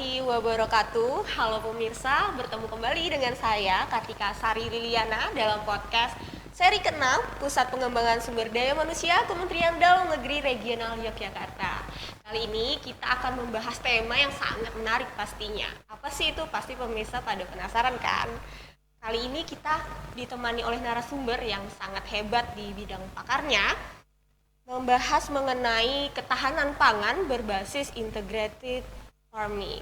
warahmatullahi wabarakatuh. Halo pemirsa, bertemu kembali dengan saya Kartika Sari Liliana dalam podcast seri ke-6 Pusat Pengembangan Sumber Daya Manusia Kementerian Dalam Negeri Regional Yogyakarta. Kali ini kita akan membahas tema yang sangat menarik pastinya. Apa sih itu? Pasti pemirsa pada penasaran kan? Kali ini kita ditemani oleh narasumber yang sangat hebat di bidang pakarnya, membahas mengenai ketahanan pangan berbasis integrated farming.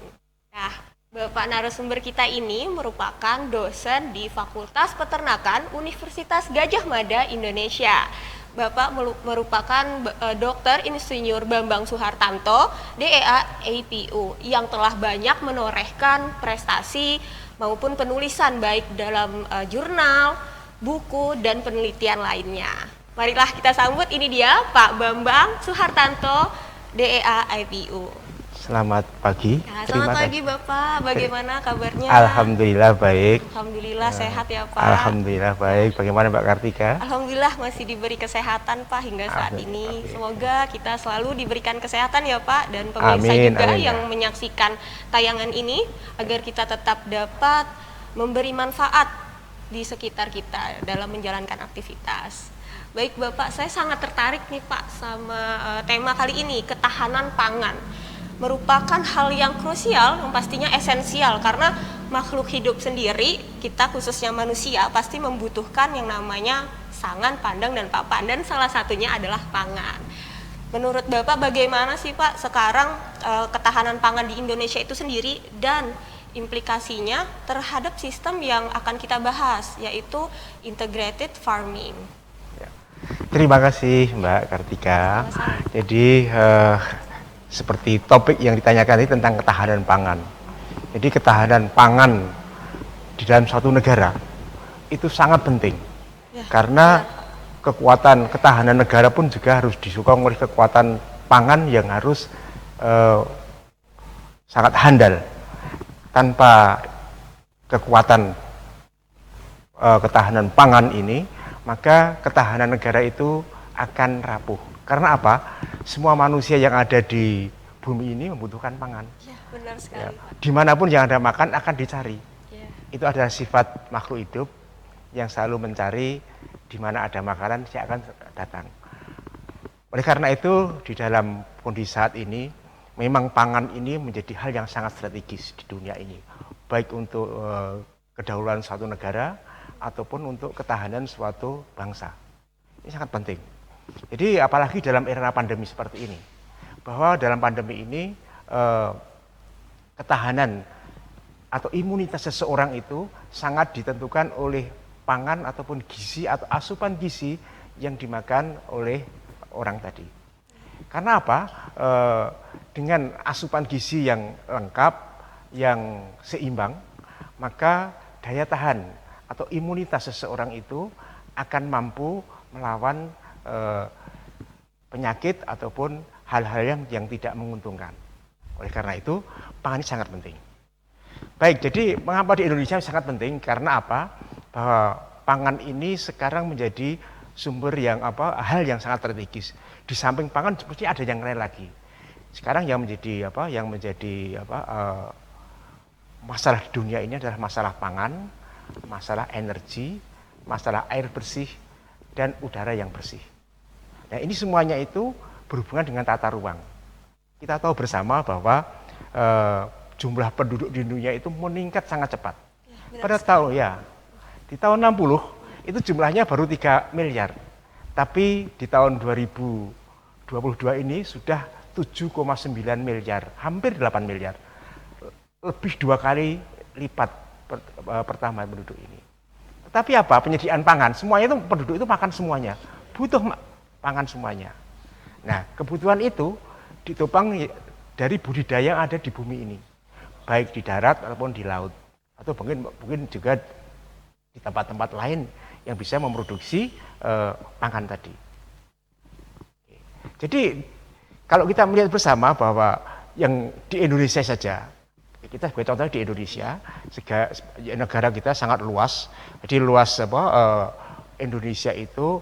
Nah, Bapak narasumber kita ini merupakan dosen di Fakultas Peternakan Universitas Gadjah Mada Indonesia. Bapak merupakan Dokter Insinyur Bambang Suhartanto, DEA APU, yang telah banyak menorehkan prestasi maupun penulisan baik dalam jurnal, buku, dan penelitian lainnya. Marilah kita sambut, ini dia Pak Bambang Suhartanto, DEA IPU. Selamat pagi. Nah, selamat pagi Bapak, bagaimana kabarnya? Alhamdulillah baik. Alhamdulillah sehat ya Pak. Alhamdulillah baik. Bagaimana Mbak Kartika? Alhamdulillah masih diberi kesehatan Pak hingga saat ini. Semoga kita selalu diberikan kesehatan ya Pak, dan pemirsa juga yang menyaksikan tayangan ini, agar kita tetap dapat memberi manfaat di sekitar kita dalam menjalankan aktivitas. Baik Bapak, saya sangat tertarik nih Pak sama tema kali ini, ketahanan pangan. Merupakan hal yang krusial, yang pastinya esensial, karena makhluk hidup sendiri, kita khususnya manusia, pasti membutuhkan yang namanya sangan, pandang, dan papan, dan salah satunya adalah pangan. Menurut Bapak bagaimana sih Pak sekarang ketahanan pangan di Indonesia itu sendiri, dan implikasinya terhadap sistem yang akan kita bahas, yaitu integrated farming? Terima kasih Mbak Kartika. Jadi seperti topik yang ditanyakan ini tentang ketahanan pangan. Jadi ketahanan pangan di dalam suatu negara itu sangat penting ya, karena kekuatan ketahanan negara pun juga harus disokong oleh kekuatan pangan yang harus sangat handal. Tanpa kekuatan ketahanan pangan ini, maka ketahanan negara itu akan rapuh. Karena apa? Semua manusia yang ada di bumi ini membutuhkan pangan. Ya, benar sekali. Ya. Dimanapun yang ada makan akan dicari. Ya. Itu adalah sifat makhluk hidup yang selalu mencari di mana ada makanan, dia akan datang. Oleh karena itu, di dalam kondisi saat ini, memang pangan ini menjadi hal yang sangat strategis di dunia ini. Baik untuk kedaulatan suatu negara, ataupun untuk ketahanan suatu bangsa. Ini sangat penting. Jadi apalagi dalam era pandemi seperti ini, bahwa dalam pandemi ini ketahanan atau imunitas seseorang itu sangat ditentukan oleh pangan ataupun gizi atau asupan gizi yang dimakan oleh orang tadi. Karena apa? Dengan asupan gizi yang lengkap, yang seimbang, maka daya tahan atau imunitas seseorang itu akan mampu melawan penyakit ataupun hal-hal yang tidak menguntungkan. Oleh karena itu, pangan ini sangat penting. Baik, jadi mengapa di Indonesia sangat penting? Karena apa? Bahwa pangan ini sekarang menjadi sumber yang hal yang sangat strategis. Di samping pangan seperti ada yang lain lagi. Sekarang yang menjadi masalah di dunia ini adalah masalah pangan, masalah energi, masalah air bersih, dan udara yang bersih. Nah, ini semuanya itu berhubungan dengan tata ruang. Kita tahu bersama bahwa jumlah penduduk di dunia itu meningkat sangat cepat. Pada tahun di tahun 60 itu jumlahnya baru 3 miliar. Tapi di tahun 2022 ini sudah 7,9 miliar, hampir 8 miliar. Lebih 2 kali lipat pertama penduduk ini. Tapi apa? Penyediaan pangan, semuanya itu penduduk itu makan semuanya, butuh pangan semuanya. Nah, kebutuhan itu ditopang dari budidaya yang ada di bumi ini, baik di darat ataupun di laut, atau mungkin juga di tempat-tempat lain yang bisa memproduksi pangan tadi. Jadi kalau kita melihat bersama bahwa yang di Indonesia saja, kita sebagai contoh di Indonesia, negara kita sangat luas. Jadi luas Indonesia itu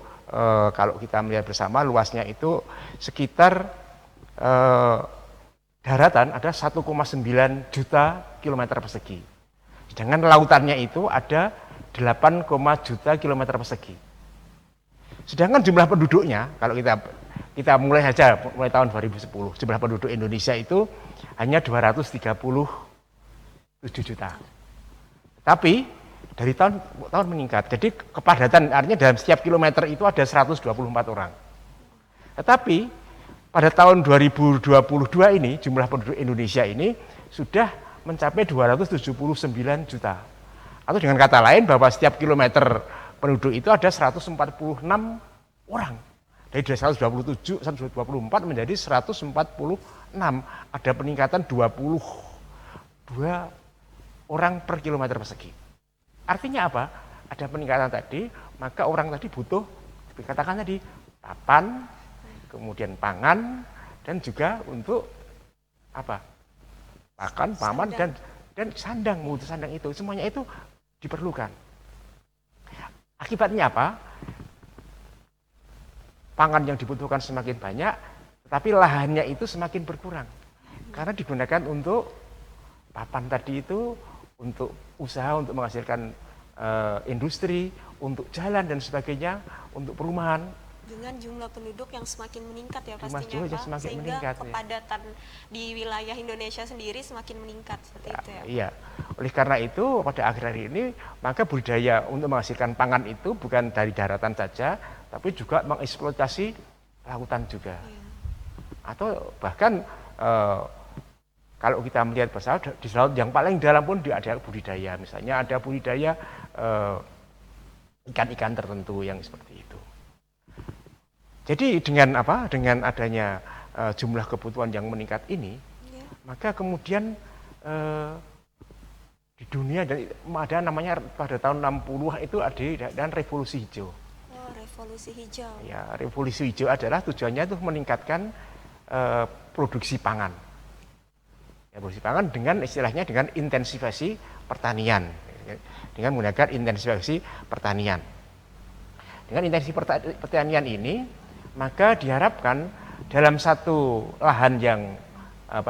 kalau kita melihat bersama luasnya itu sekitar daratan ada 1,9 juta kilometer persegi. Sedangkan lautannya itu ada 8, juta kilometer persegi. Sedangkan jumlah penduduknya, kalau kita mulai tahun 2010, jumlah penduduk Indonesia itu hanya 237 juta. Tapi dari tahun meningkat. Jadi kepadatan artinya dalam setiap kilometer itu ada 124 orang. Tetapi pada tahun 2022 ini jumlah penduduk Indonesia ini sudah mencapai 279 juta. Atau dengan kata lain bahwa setiap kilometer penduduk itu ada 146 orang. Dari 124 menjadi 146. Ada peningkatan 22 orang per kilometer persegi. Artinya apa? Ada peningkatan tadi, maka orang tadi butuh, dikatakan tadi, papan, kemudian pangan, dan juga untuk apa? Pakan, paman, dan sandang, mutu sandang itu, semuanya itu diperlukan. Akibatnya apa? Pangan yang dibutuhkan semakin banyak, tetapi lahannya itu semakin berkurang. Karena digunakan untuk papan tadi itu, untuk usaha, untuk menghasilkan industri, untuk jalan dan sebagainya, untuk perumahan. Dengan jumlah penduduk yang semakin meningkat ya Jumlah pastinya Pak, semakin sehingga meningkat, kepadatan di wilayah Indonesia sendiri semakin meningkat seperti itu ya. Iya, oleh karena itu pada akhir hari ini maka budidaya untuk menghasilkan pangan itu bukan dari daratan saja, tapi juga mengeksploitasi lautan juga. Iya. Atau bahkan kalau kita melihat pesawat di laut yang paling dalam pun ada budidaya, misalnya ada budidaya ikan-ikan tertentu yang seperti itu. Jadi dengan apa? Dengan adanya jumlah kebutuhan yang meningkat ini, maka kemudian di dunia ada namanya pada tahun 60-an itu ada revolusi hijau. Oh, revolusi hijau. Ya, revolusi hijau adalah tujuannya itu meningkatkan produksi pangan. Revolusi pangan dengan istilahnya dengan intensifikasi pertanian, dengan menggunakan intensifikasi pertanian. Dengan intensifikasi pertanian ini, maka diharapkan dalam satu lahan yang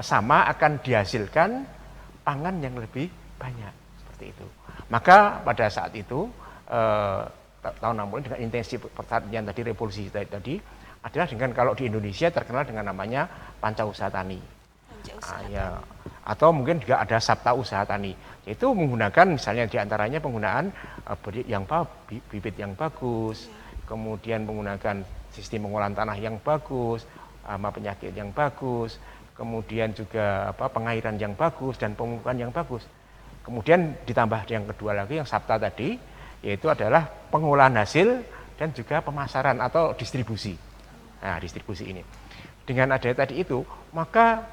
sama akan dihasilkan pangan yang lebih banyak, seperti itu. Maka pada saat itu tahun 60 dengan intensitas pertanian tadi, revolusi tadi adalah dengan, kalau di Indonesia terkenal dengan namanya Pancausaha Tani. Ya, atau mungkin juga ada Sabta Usaha Tani, yaitu menggunakan misalnya diantaranya penggunaan bibit yang bagus, kemudian menggunakan sistem pengolahan tanah yang bagus, hama penyakit yang bagus, kemudian juga pengairan yang bagus dan pemupukan yang bagus. Kemudian ditambah yang kedua lagi yang Sabta tadi, yaitu adalah pengolahan hasil dan juga pemasaran atau distribusi. Nah, distribusi ini. Dengan adanya tadi itu, maka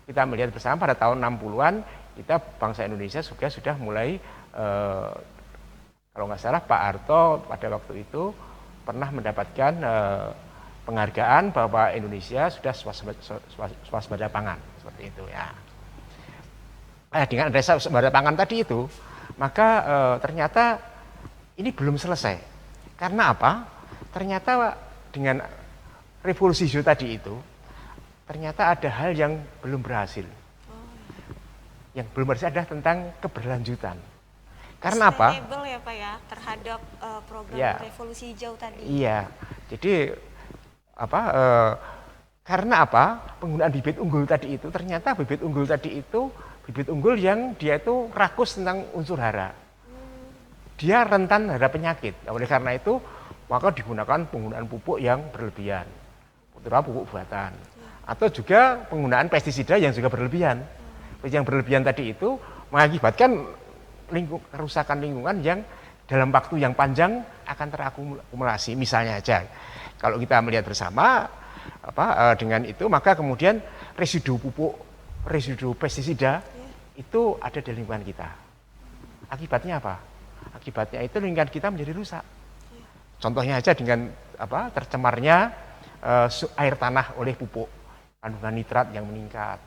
kita melihat bersama pada tahun 60-an kita bangsa Indonesia juga sudah mulai kalau nggak salah Pak Harto pada waktu itu pernah mendapatkan penghargaan bahwa Indonesia sudah swasembada pangan, seperti itu ya. Dengan adanya swasembada pangan tadi itu, maka ternyata ini belum selesai. Karena apa? Ternyata dengan revolusi hijau tadi itu, ternyata ada hal yang belum berhasil. Yang belum berhasil adalah tentang keberlanjutan. Karena apa? Sustainable ya Pak ya, terhadap program revolusi hijau tadi. Iya, jadi karena apa? Penggunaan bibit unggul tadi itu, ternyata bibit unggul tadi itu bibit unggul yang dia itu rakus tentang unsur hara. Dia rentan terhadap penyakit. Oleh karena itu, maka digunakan penggunaan pupuk yang berlebihan, terutama pupuk buatan, atau juga penggunaan pestisida yang juga berlebihan. Yang berlebihan tadi itu mengakibatkan kerusakan lingkungan yang dalam waktu yang panjang akan terakumulasi. Misalnya aja, kalau kita melihat bersama dengan itu, maka kemudian residu pupuk, residu pestisida itu ada di lingkungan kita. Akibatnya apa? Akibatnya itu lingkungan kita menjadi rusak. Contohnya aja dengan tercemarnya air tanah oleh pupuk, kandungan nitrat yang meningkat.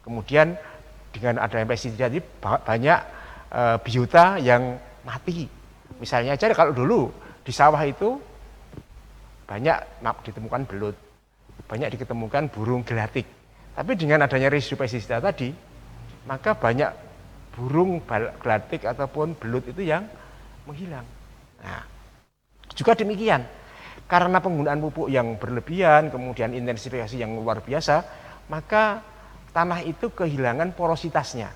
Kemudian dengan adanya pestisida jadi banyak biota yang mati. Misalnya aja kalau dulu di sawah itu banyak ditemukan belut, banyak ditemukan burung gelatik. Tapi dengan adanya residu pestisida tadi, maka banyak burung gelatik ataupun belut itu yang menghilang. Nah, juga demikian, karena penggunaan pupuk yang berlebihan, kemudian intensifikasi yang luar biasa, maka tanah itu kehilangan porositasnya.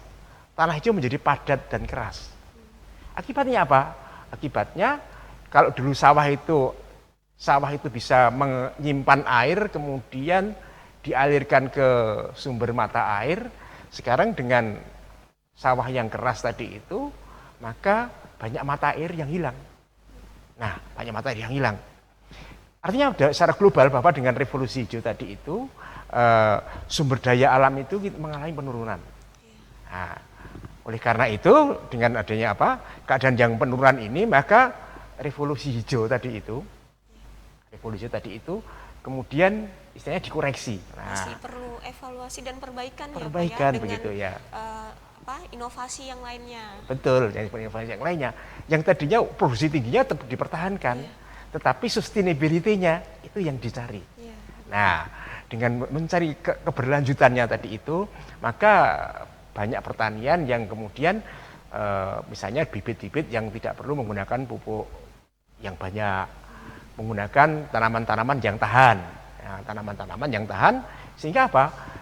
Tanah itu menjadi padat dan keras. Akibatnya apa? Akibatnya kalau dulu sawah itu bisa menyimpan air, kemudian dialirkan ke sumber mata air. Sekarang dengan sawah yang keras tadi itu, maka banyak mata air yang hilang. Nah, banyak mata air yang hilang. Artinya secara global bahwa dengan revolusi hijau tadi itu, sumber daya alam itu mengalami penurunan. Nah, oleh karena itu, dengan adanya keadaan yang penurunan ini, maka revolusi hijau tadi itu kemudian istilahnya dikoreksi. Masih perlu evaluasi dan perbaikan ya Pak ya, dengan begitu ya. Inovasi yang lainnya. Betul, inovasi yang lainnya. Yang tadinya produksi tingginya tetap dipertahankan, tetapi sustainability-nya itu yang dicari. Nah, dengan mencari keberlanjutannya tadi itu, maka banyak pertanian yang kemudian misalnya bibit-bibit yang tidak perlu menggunakan pupuk yang banyak, menggunakan tanaman-tanaman yang tahan. Ya, tanaman-tanaman yang tahan, sehingga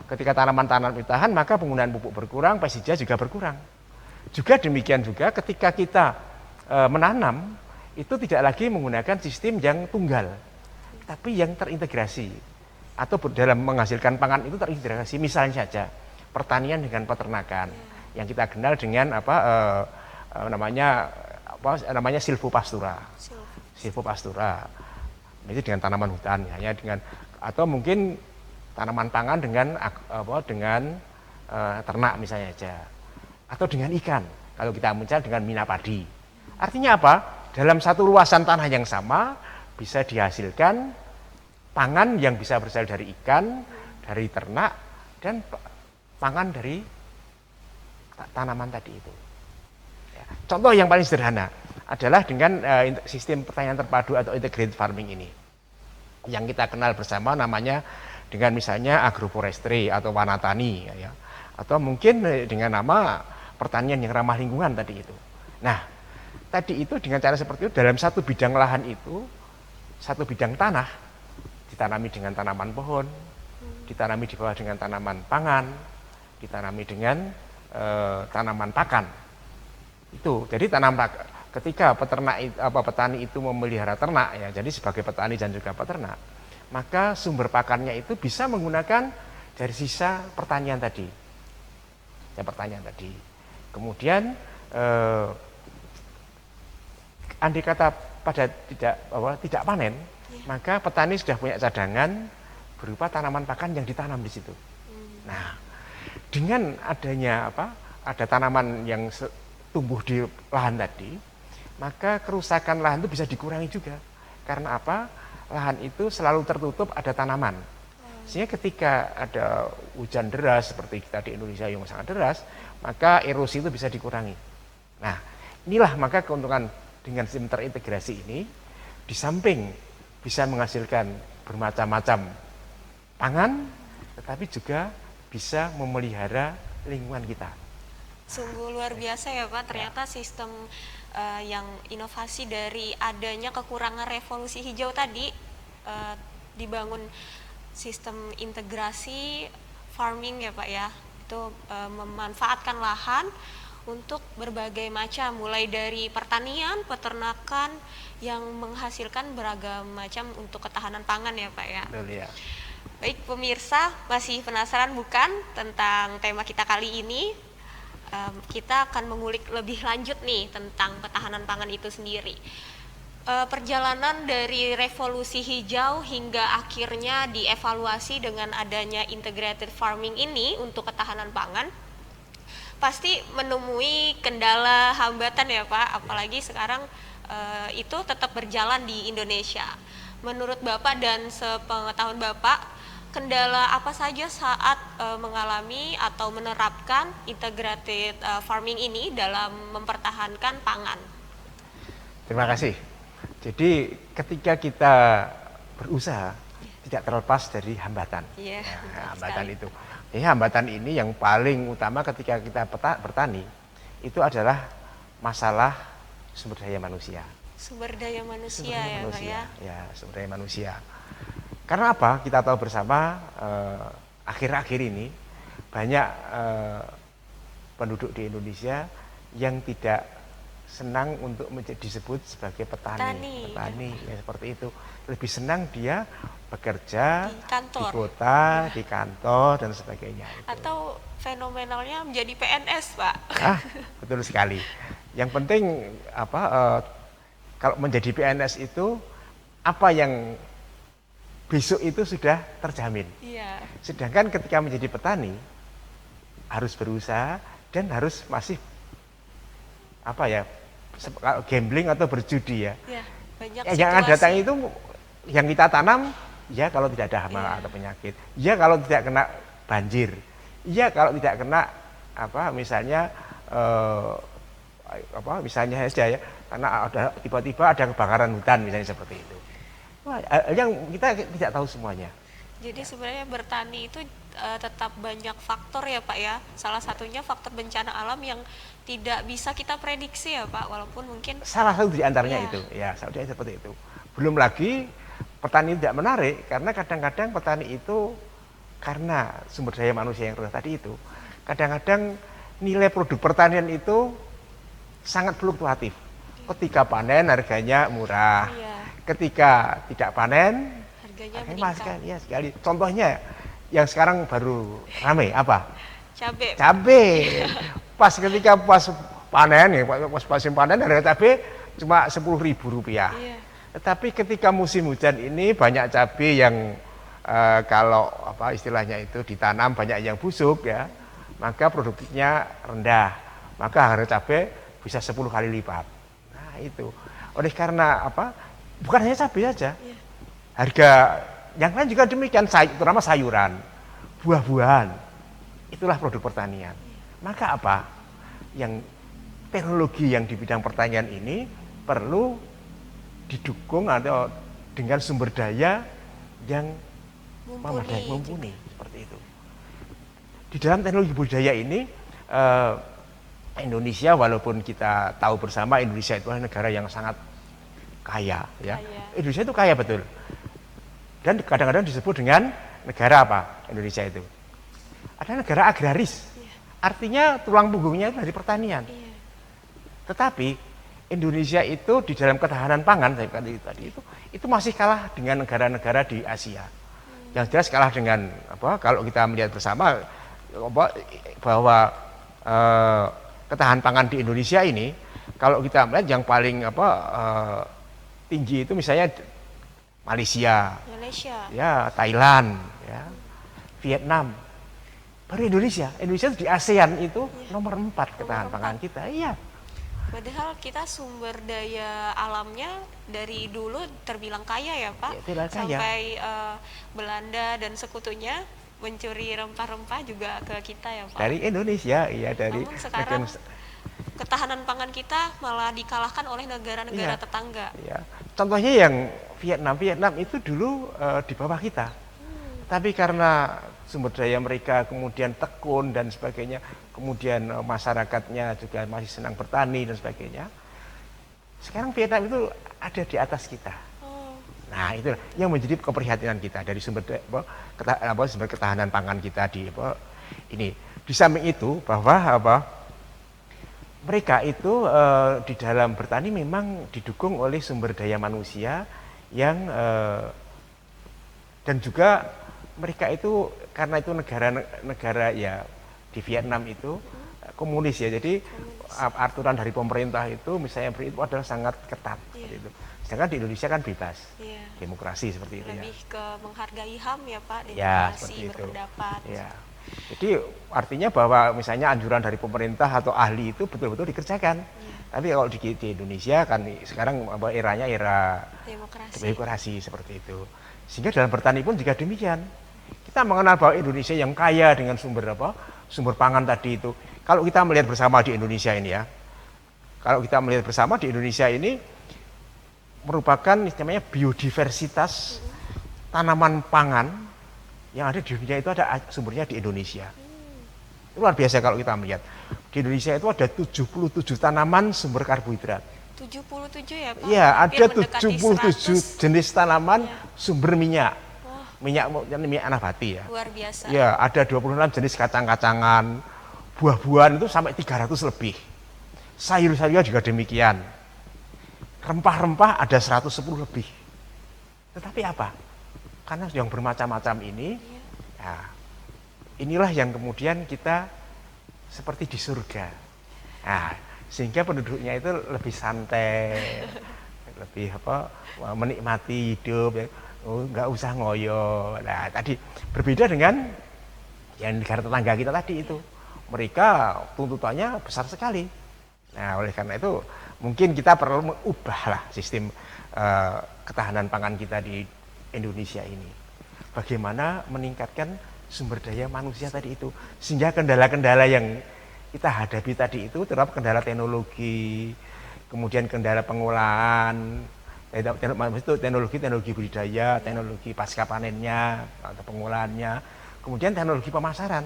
ketika tanaman-tanaman itu tahan, maka penggunaan pupuk berkurang, pestisida juga berkurang. Juga demikian juga ketika kita menanam, itu tidak lagi menggunakan sistem yang tunggal, tapi yang terintegrasi. Atau dalam menghasilkan pangan itu terintegrasi. Misalnya saja, pertanian dengan peternakan, yang kita kenal dengan namanya silvopastura. Silvopastura. Itu dengan tanaman hutan, hanya dengan, atau mungkin tanaman pangan dengan ternak misalnya saja, atau dengan ikan kalau kita mencari dengan mina padi. Artinya dalam satu luasan tanah yang sama bisa dihasilkan pangan yang bisa berasal dari ikan, dari ternak, dan pangan dari tanaman tadi itu. Ya. Contoh yang paling sederhana adalah dengan sistem pertanian terpadu atau integrated farming ini, yang kita kenal bersama namanya dengan misalnya agroforestry atau wanatani, ya, atau mungkin dengan nama pertanian yang ramah lingkungan tadi itu. Nah, tadi itu dengan cara seperti itu, dalam satu bidang lahan itu, satu bidang tanah ditanami dengan tanaman pohon, ditanami di bawah dengan tanaman pangan, ditanami dengan tanaman pakan. Itu jadi ketika petani itu memelihara ternak, ya, jadi sebagai petani dan juga peternak, maka sumber pakannya itu bisa menggunakan dari sisa pertanian tadi. Ya, pertanian tadi. Kemudian andai kata pada tidak panen, maka petani sudah punya cadangan berupa tanaman pakan yang ditanam di situ. Nah, dengan adanya ada tanaman yang tumbuh di lahan tadi, maka kerusakan lahan itu bisa dikurangi juga. Karena lahan itu selalu tertutup ada tanaman. Sehingga ketika ada hujan deras seperti kita di Indonesia yang sangat deras, maka erosi itu bisa dikurangi. Nah, inilah maka keuntungan dengan sistem terintegrasi ini, di samping bisa menghasilkan bermacam-macam pangan, tetapi juga bisa memelihara lingkungan kita. Sungguh luar biasa ya Pak, ternyata sistem yang inovasi dari adanya kekurangan revolusi hijau tadi, dibangun sistem integrasi farming ya Pak ya, itu memanfaatkan lahan untuk berbagai macam, mulai dari pertanian, peternakan yang menghasilkan beragam macam untuk ketahanan pangan ya Pak ya. Betul ya. Baik pemirsa, masih penasaran bukan tentang tema kita kali ini? Kita akan mengulik lebih lanjut nih tentang ketahanan pangan itu sendiri. Perjalanan dari revolusi hijau hingga akhirnya dievaluasi dengan adanya integrated farming ini untuk ketahanan pangan, pasti menemui kendala hambatan ya Pak, apalagi sekarang itu tetap berjalan di Indonesia. Menurut Bapak dan sepengetahuan Bapak, kendala apa saja saat mengalami atau menerapkan integrated farming ini dalam mempertahankan pangan? Terima kasih. Jadi ketika kita berusaha tidak terlepas dari hambatan. Yeah, hambatan itu. Ya, hambatan ini yang paling utama ketika kita bertani itu adalah masalah sumber daya manusia. Sumber daya manusia Sumber daya ya Pak manusia, ya. ya sumber daya manusia. Karena apa? Kita tahu bersama akhir-akhir ini banyak penduduk di Indonesia yang tidak senang untuk disebut sebagai petani, ya seperti itu. Lebih senang dia bekerja Di kantor. di kota, di kantor dan sebagainya. Atau fenomenalnya menjadi PNS, Pak. Betul sekali. Yang penting kalau menjadi PNS itu apa yang besok itu sudah terjamin. Iya. Sedangkan ketika menjadi petani harus berusaha dan harus masih gambling atau berjudi ya. Iya, banyak yang situasi. datang itu yang kita tanam ya kalau tidak ada hama atau penyakit, ya kalau tidak kena banjir, ya kalau tidak kena misalnya misalnya saja ya, karena ada tiba-tiba ada kebakaran hutan misalnya seperti itu. Yang kita tidak tahu semuanya. Jadi sebenarnya bertani itu tetap banyak faktor ya Pak ya. Salah satunya faktor bencana alam yang tidak bisa kita prediksi ya Pak, walaupun mungkin salah satu di antaranya itu, ya salah seperti itu. Belum lagi petani tidak menarik karena kadang-kadang petani itu karena sumber daya manusia yang rendah tadi itu, kadang-kadang nilai produk pertanian itu sangat fluktuatif. Ketika panen harganya murah, ketika tidak panen harganya mahal sekali. Contohnya yang sekarang baru ramai apa? Cabai. Ketika panen ya, pas panen harga cabai cuma Rp10.000. Iya. Tetapi ketika musim hujan ini banyak cabai yang kalau istilahnya itu ditanam banyak yang busuk ya, maka produktifnya rendah. Maka harga cabai bisa 10 kali lipat. Nah, itu. Oleh karena bukan hanya cabai saja. Iya. Harga yang lain juga demikian, terutama sayuran, buah-buahan. Itulah produk pertanian. Maka yang teknologi yang di bidang pertanian ini perlu didukung atau dengan sumber daya yang mumpuni seperti itu. Di dalam teknologi budaya ini Indonesia, walaupun kita tahu bersama Indonesia itu adalah negara yang sangat kaya ya. Indonesia itu kaya betul. Dan kadang-kadang disebut dengan negara Indonesia itu adalah negara agraris. Artinya tulang punggungnya itu dari pertanian. Tetapi Indonesia itu di dalam ketahanan pangan saya katakan tadi itu masih kalah dengan negara-negara di Asia. Yang jelas kalah dengan kalau kita melihat bersama bahwa ketahanan pangan di Indonesia ini, kalau kita melihat yang paling tinggi itu misalnya Malaysia, ya Thailand, ya Vietnam. Baru Indonesia di ASEAN itu nomor 4 ketahanan pangan kita. Iya. Padahal kita sumber daya alamnya dari dulu terbilang kaya ya Pak. Ya, sampai Belanda dan sekutunya mencuri rempah-rempah juga ke kita ya Pak. Dari Indonesia, iya dari. Namun sekarang ketahanan pangan kita malah dikalahkan oleh negara-negara tetangga. Iya. Contohnya yang Vietnam itu dulu di bawah kita. Tapi karena sumber daya mereka kemudian tekun dan sebagainya, kemudian masyarakatnya juga masih senang bertani dan sebagainya. Sekarang Vietnam itu ada di atas kita. Nah, itu yang menjadi keprihatinan kita dari sumber ketahanan pangan kita di ini. Di samping itu bahwa mereka itu di dalam bertani memang didukung oleh sumber daya manusia yang dan juga mereka itu karena itu negara ya di Vietnam itu komunis ya, jadi aturan dari pemerintah itu misalnya itu adalah sangat ketat seperti itu. Sedangkan di Indonesia kan bebas, demokrasi seperti itu. Lebih ke menghargai HAM ya Pak, demokrasi berpendapat. Ya. Jadi artinya bahwa misalnya anjuran dari pemerintah atau ahli itu betul-betul dikerjakan. Tapi kalau di Indonesia kan sekarang eranya era demokrasi seperti itu. Sehingga dalam bertani pun juga demikian. Kita mengenal bahwa Indonesia yang kaya dengan sumber pangan tadi itu. Kalau kita melihat bersama di Indonesia ini ya, merupakan namanya biodiversitas tanaman pangan Yang ada di dunia itu ada sumbernya di Indonesia. Luar biasa kalau kita melihat. Di Indonesia itu ada 77 tanaman sumber karbohidrat. 77 ya Pak? Iya, Hampir ada mendekati 77 100. jenis tanaman Ya. sumber minyak. Wah, Minyak nabati ya. luar biasa. Ya, ada 26 jenis kacang-kacangan. Buah-buahan itu sampai 300 lebih. Sayur-sayur juga demikian. Rempah-rempah ada 110 lebih. Tetapi apa? Karena yang bermacam-macam ini, ya, inilah yang kemudian kita seperti di surga. Nah, sehingga penduduknya itu lebih santai, lebih menikmati hidup, ya. Nggak usah ngoyo. Nah, tadi berbeda dengan yang negara tetangga kita tadi itu. Mereka tuntutannya besar sekali. Nah, oleh karena itu mungkin kita perlu mengubahlah sistem ketahanan pangan kita di Indonesia ini. Bagaimana meningkatkan sumber daya manusia tadi itu, sehingga kendala-kendala yang kita hadapi tadi itu, terutama kendala teknologi, kemudian kendala pengolahan, teknologi budidaya, teknologi pasca panennya atau pengolahannya, kemudian teknologi pemasaran,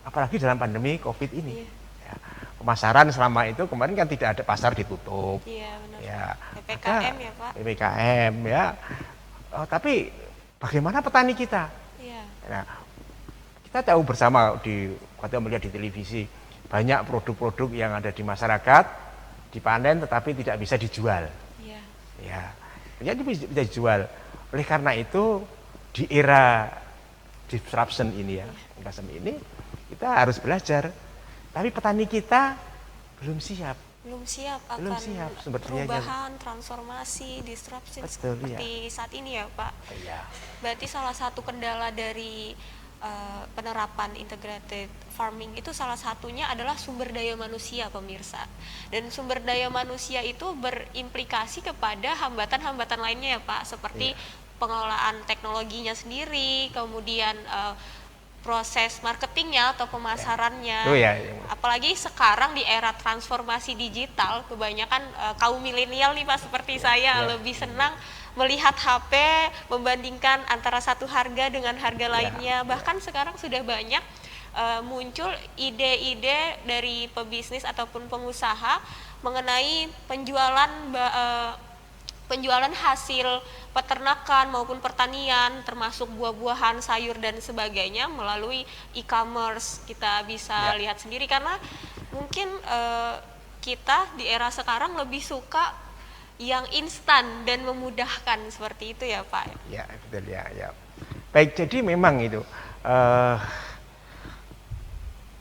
apalagi dalam pandemi COVID ini. Ya, pemasaran selama itu kemarin kan tidak ada, pasar ditutup. Iya, benar. Ya, PPKM ya Pak. PPKM ya. Tapi bagaimana petani kita? Iya. Nah, kita tahu bersama kita melihat di televisi banyak produk-produk yang ada di masyarakat dipanen tetapi tidak bisa dijual. Iya. Ya, jadi bisa dijual. Oleh karena itu di era disruption ini ya, ini kita harus belajar. Tapi petani kita belum siap. Belum siap Belum akan siap sumber dayanya. perubahan, transformasi, disruption Betul, seperti saat ini ya Pak. Iya. Berarti salah satu kendala dari penerapan integrated farming itu salah satunya adalah sumber daya manusia, pemirsa. Dan sumber daya manusia itu berimplikasi kepada hambatan-hambatan lainnya ya Pak, seperti pengelolaan teknologinya sendiri, kemudian proses marketingnya atau pemasarannya. Ya. Apalagi sekarang di era transformasi digital, kebanyakan kaum milenial nih Pak seperti saya lebih senang melihat HP, membandingkan antara satu harga dengan harga lainnya. Bahkan sekarang sudah banyak muncul ide-ide dari pebisnis ataupun pengusaha mengenai penjualan hasil peternakan maupun pertanian, termasuk buah-buahan, sayur dan sebagainya melalui e-commerce. Kita bisa lihat sendiri karena mungkin kita di era sekarang lebih suka yang instan dan memudahkan seperti itu ya Pak. Ya, betul ya. Baik, jadi memang itu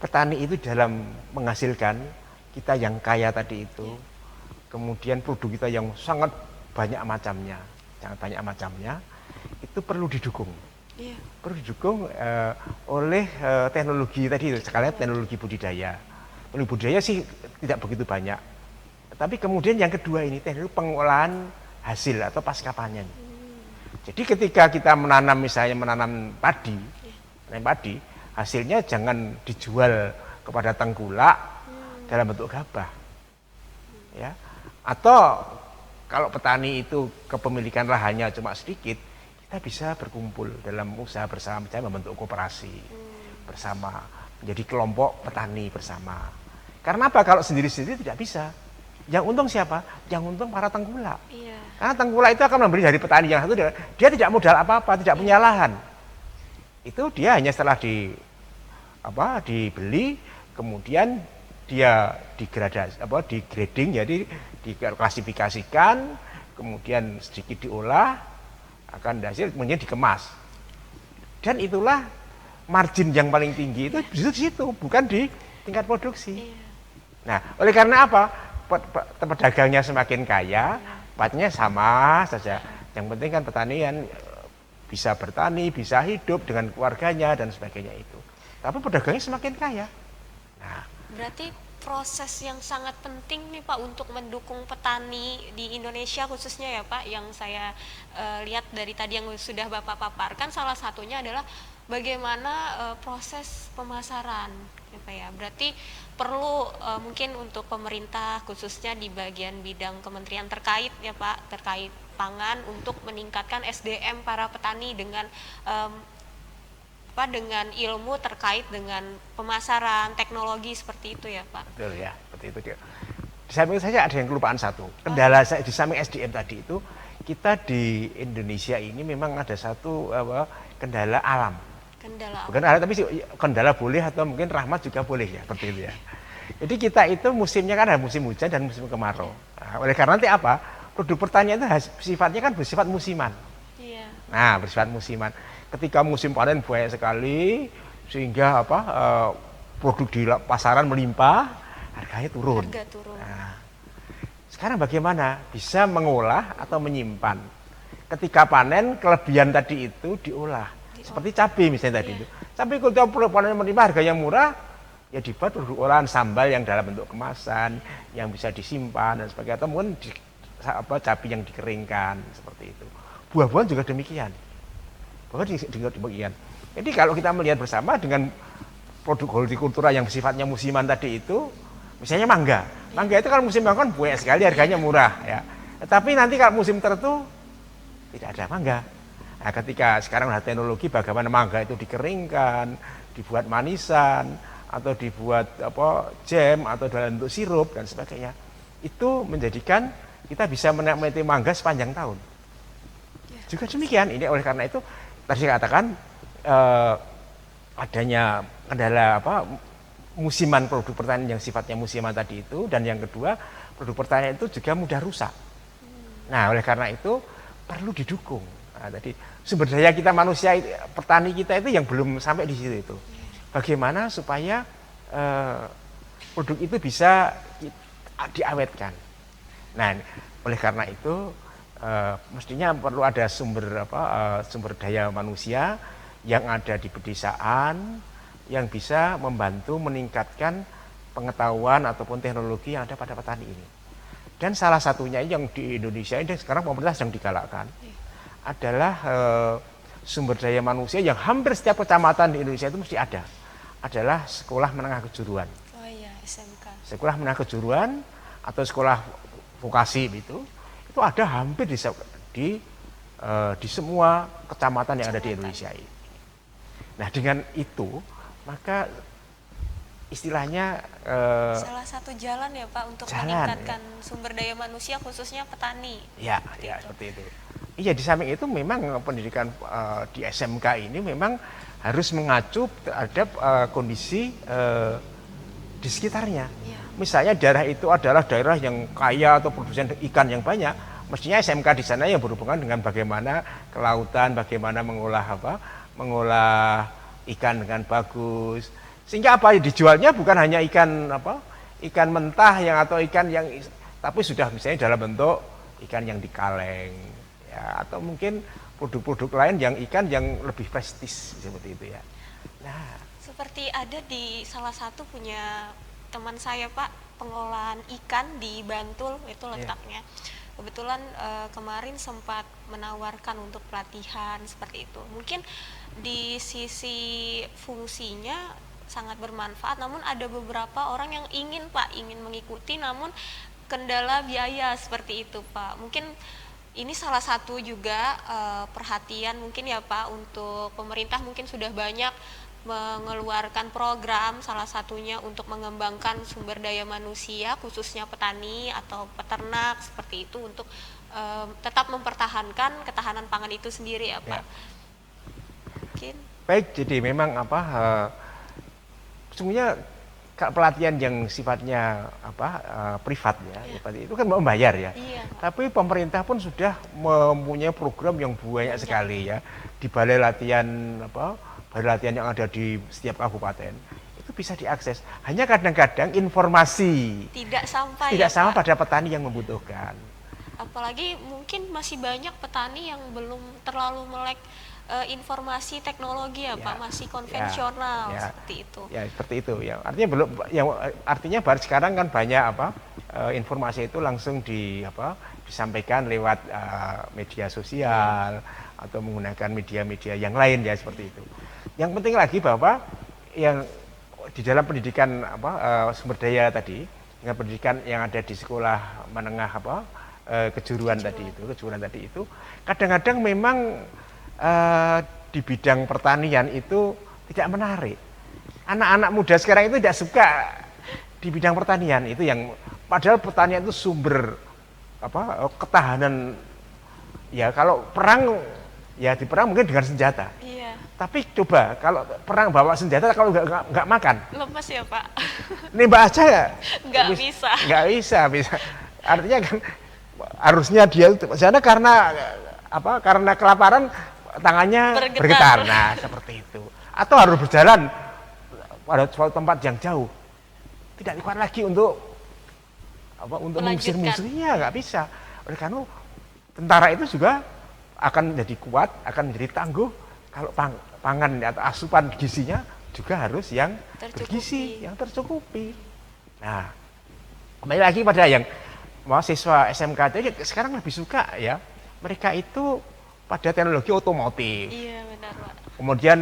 petani itu dalam menghasilkan kita yang kaya tadi itu, kemudian produk kita yang sangat banyak macamnya, itu perlu didukung. Iya. Perlu didukung oleh teknologi tadi itu, sekalian teknologi budidaya. Teknologi budidaya sih tidak begitu banyak. Tapi kemudian yang kedua ini teknologi pengolahan hasil atau pasca panen. Jadi ketika kita menanam padi, hasilnya jangan dijual kepada tengkulak dalam bentuk gabah. Ya. Atau kalau petani itu kepemilikan lahannya cuma sedikit, kita bisa berkumpul dalam usaha bersama, misalnya membentuk koperasi bersama, menjadi kelompok petani bersama. Karena apa? Kalau sendiri-sendiri tidak bisa. Yang untung siapa? Yang untung para tengkulak. Iya. Karena tengkulak itu akan membeli dari petani yang satu, dia tidak modal apa-apa, tidak punya lahan. Itu dia hanya setelah dibeli, kemudian dia digrading, jadi diklasifikasikan, kemudian sedikit diolah, akan hasil kemudian dikemas. Dan itulah margin yang paling tinggi itu di situ, bukan di tingkat produksi. Nah, oleh karena apa? Pedagangnya semakin kaya, patnya sama saja. Yang penting kan petanian bisa bertani, bisa hidup dengan keluarganya dan sebagainya itu. Tapi pedagangnya semakin kaya. Nah, berarti proses yang sangat penting nih Pak untuk mendukung petani di Indonesia khususnya ya Pak, yang saya lihat dari tadi yang sudah Bapak paparkan, salah satunya adalah bagaimana proses pemasaran ya Pak ya. Berarti perlu mungkin untuk pemerintah khususnya di bagian bidang kementerian terkait ya Pak, terkait pangan, untuk meningkatkan SDM para petani dengan dengan ilmu terkait dengan pemasaran teknologi seperti itu ya Pak. Betul ya, seperti itu dia. Di samping saja ada yang kelupaan satu. Kendala saya di samping SDM tadi itu, kita di Indonesia ini memang ada satu kendala alam. Kendala Bukan alam, tapi kendala boleh atau mungkin rahmat juga boleh ya, seperti itu ya. Jadi kita itu musimnya kan ada musim hujan dan musim kemarau. Nah, oleh karena nanti apa? Produk pertanian itu sifatnya kan bersifat musiman. Iya. Nah, bersifat musiman. Ketika musim panen banyak sekali, sehingga produk di pasaran melimpah, harganya turun. Harga turun. Nah, sekarang bagaimana bisa mengolah atau menyimpan? Ketika panen kelebihan tadi itu diolah. Seperti cabai misalnya tadi itu. Cabai kalau panen melimpah harganya murah, ya dibuat produk olahan sambal yang dalam bentuk kemasan, yang bisa disimpan dan sebagainya. Atau mungkin cabai yang dikeringkan seperti itu. Buah-buahan juga demikian. Demikian. Jadi kalau kita melihat bersama dengan produk hortikultura yang sifatnya musiman tadi itu, misalnya mangga itu kalau musim mangga kan banyak sekali harganya murah ya. Tetapi nanti kalau musim tertentu tidak ada mangga. Nah, ketika sekarang ada teknologi bagaimana mangga itu dikeringkan, dibuat manisan atau dibuat jam atau dalam bentuk sirup dan sebagainya, itu menjadikan kita bisa menikmati mangga sepanjang tahun. Juga demikian, ini oleh karena itu tadi saya katakan adanya kendala musiman produk pertanian yang sifatnya musiman tadi itu, dan yang kedua produk pertanian itu juga mudah rusak. Nah, oleh karena itu perlu didukung. Nah, tadi sumber daya kita manusia petani kita itu yang belum sampai di situ itu. Bagaimana supaya produk itu bisa diawetkan. Nah, oleh karena itu mestinya perlu ada sumber daya manusia yang ada di pedesaan yang bisa membantu meningkatkan pengetahuan ataupun teknologi yang ada pada petani ini. Dan salah satunya yang di Indonesia ini sekarang pemerintah sedang digalakkan adalah sumber daya manusia yang hampir setiap kecamatan di Indonesia itu mesti ada. Adalah sekolah menengah kejuruan. Oh iya, SMK. Sekolah menengah kejuruan atau sekolah vokasi itu ada hampir di semua kecamatan yang ada di Indonesia ini. Nah, dengan itu maka istilahnya salah satu jalan ya Pak untuk meningkatkan sumber daya manusia khususnya petani. Ya, seperti itu. Iya, di samping itu memang pendidikan di SMK ini memang harus mengacu terhadap kondisi di sekitarnya. Ya. Misalnya daerah itu adalah daerah yang kaya atau produsen ikan yang banyak, mestinya SMK di sana yang berhubungan dengan bagaimana kelautan, bagaimana mengolah ikan dengan bagus. Sehingga dijualnya bukan hanya ikan mentah atau ikan yang tapi sudah misalnya dalam bentuk ikan yang dikaleng ya, atau mungkin produk-produk lain yang ikan yang lebih prestis seperti itu ya. Nah, seperti ada di salah satu punya teman saya Pak, pengolahan ikan di Bantul itu letaknya. Kebetulan kemarin sempat menawarkan untuk pelatihan seperti itu. Mungkin di sisi fungsinya sangat bermanfaat, namun ada beberapa orang yang ingin mengikuti, namun kendala biaya seperti itu Pak. Mungkin ini salah satu juga perhatian mungkin ya Pak untuk pemerintah, mungkin sudah banyak mengeluarkan program, salah satunya untuk mengembangkan sumber daya manusia khususnya petani atau peternak seperti itu untuk tetap mempertahankan ketahanan pangan itu sendiri ya Pak. Mungkin. Baik, jadi memang sesungguhnya pelatihan yang sifatnya privat ya, itu kan membayar ya. Iya. Tapi pemerintah pun sudah mempunyai program yang banyak sekali ya di balai latihan yang ada di setiap kabupaten itu bisa diakses. Hanya kadang-kadang informasi tidak sampai pada petani yang membutuhkan. Apalagi mungkin masih banyak petani yang belum terlalu melek informasi teknologi ya Pak, masih konvensional seperti itu. Ya, seperti itu. Ya, artinya baru sekarang kan banyak informasi itu langsung disampaikan lewat media sosial atau menggunakan media-media yang lain ya seperti itu. Yang penting lagi bahwa yang di dalam pendidikan sumber daya tadi, dengan pendidikan yang ada di sekolah menengah kejuruan tadi itu kadang-kadang memang di bidang pertanian itu tidak menarik. Anak-anak muda sekarang itu tidak suka di bidang pertanian, itu yang padahal pertanian itu sumber ketahanan. Ya kalau perang ya di perang mungkin dengan senjata. Iya. Tapi coba kalau perang bawa senjata, kalau nggak makan, Lemes ya Pak. nembak aja ya? Nggak bisa. Nggak bisa. Artinya kan harusnya dia itu sana karena karena kelaparan tangannya bergetar. Nah seperti itu. Atau harus berjalan pada suatu tempat yang jauh, tidak kuat lagi untuk mengusir musuhnya, nggak bisa. Oleh karena tentara itu juga akan menjadi kuat, akan menjadi tangguh kalau pangan atau asupan gizinya juga harus yang bergizi, yang tercukupi. Nah, kembali lagi pada yang mahasiswa SMK itu sekarang lebih suka ya, mereka itu pada teknologi otomotif. Iya benar Pak. Kemudian